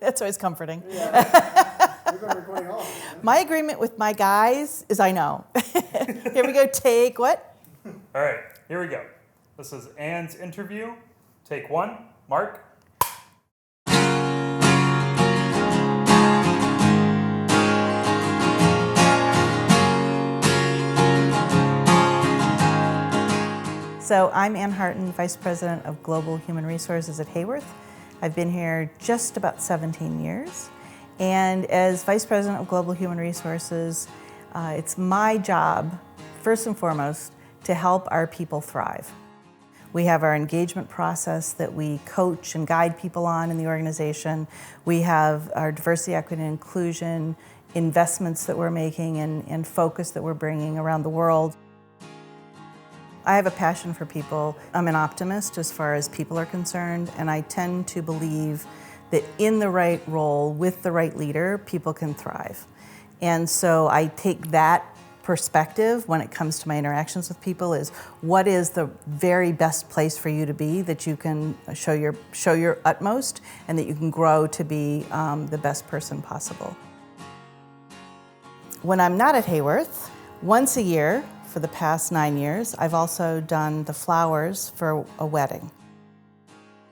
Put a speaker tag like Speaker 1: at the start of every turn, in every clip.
Speaker 1: That's always comforting.
Speaker 2: Yeah. We've been recording all of it.
Speaker 1: My agreement with my guys is I know. Here we go, take what?
Speaker 3: All right, here we go. This is Anne's interview. Take one. Mark.
Speaker 1: So I'm Ann Harten, Vice President of Global Human Resources at Hayworth. I've been here just about 17 years. And as Vice President of Global Human Resources, it's my job, first and foremost, to help our people thrive. We have our engagement process that we coach and guide people on in the organization. We have our diversity, equity, and inclusion investments that we're making and focus that we're bringing around the world. I have a passion for people. I'm an optimist as far as people are concerned, and I tend to believe that in the right role, with the right leader, people can thrive. And so I take that perspective when it comes to my interactions with people is what is the very best place for you to be that you can show your utmost and that you can grow to be the best person possible. When I'm not at Hayworth, once a year, for the past 9 years, I've also done the flowers for a wedding.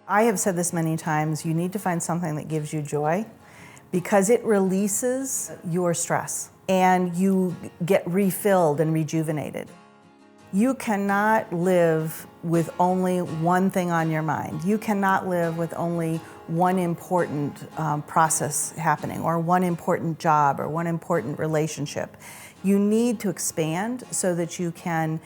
Speaker 1: I have said this many times, you need to find something that gives you joy because it releases your stress and you get refilled and rejuvenated. You cannot live with only one thing on your mind. You cannot live with only one important process happening or one important job or one important relationship. You need to expand so that you can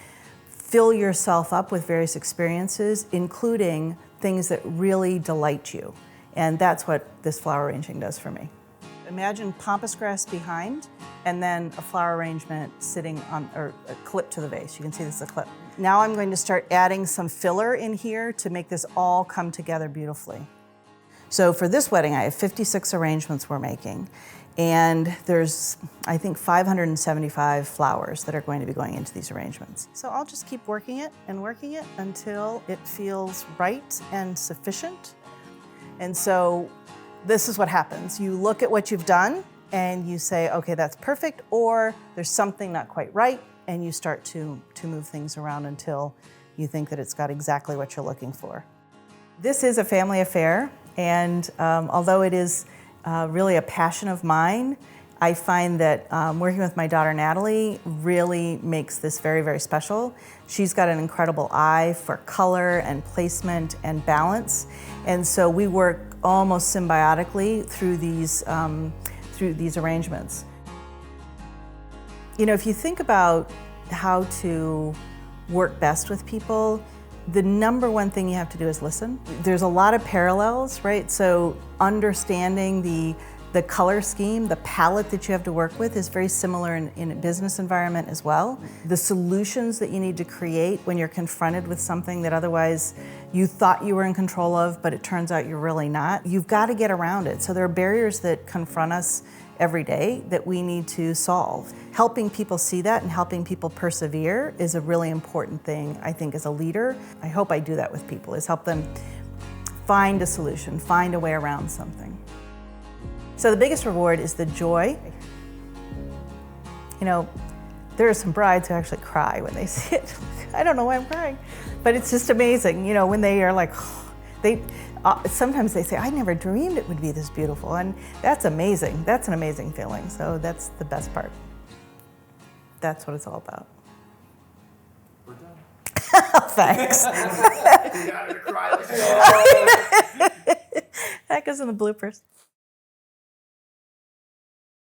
Speaker 1: fill yourself up with various experiences, including things that really delight you. And that's what this flower arranging does for me. Imagine pampas grass behind and then a flower arrangement sitting on, or a clip to the vase. You can see this is a clip. Now I'm going to start adding some filler in here to make this all come together beautifully. So for this wedding, I have 56 arrangements we're making. And there's, I think, 575 flowers that are going to be going into these arrangements. So I'll just keep working it until it feels right and sufficient. And so this is what happens. You look at what you've done and you say, okay, that's perfect, or there's something not quite right, and you start to move things around until you think that it's got exactly what you're looking for. This is a family affair, and although it is really a passion of mine, I find that working with my daughter Natalie really makes this very, very special. She's got an incredible eye for color and placement and balance, and so we work almost symbiotically through these arrangements. You know, if you think about how to work best with people, the number one thing you have to do is listen. There's a lot of parallels, right? So understanding the color scheme, the palette that you have to work with is very similar in a business environment as well. The solutions that you need to create when you're confronted with something that otherwise you thought you were in control of, but it turns out you're really not. You've got to get around it. So there are barriers that confront us every day that we need to solve. Helping people see that and helping people persevere is a really important thing, I think, as a leader. I hope I do that with people, is help them find a solution, find a way around something. So the biggest reward is the joy. You know, there are some brides who actually cry when they see it. I don't know why I'm crying, but it's just amazing, you know, when they are like, sometimes they say, I never dreamed it would be this beautiful, and that's amazing. That's an amazing feeling, so that's the best part. That's what it's all about.
Speaker 3: We're done.
Speaker 1: Thanks.
Speaker 2: You got her to cry.
Speaker 1: That goes in the bloopers.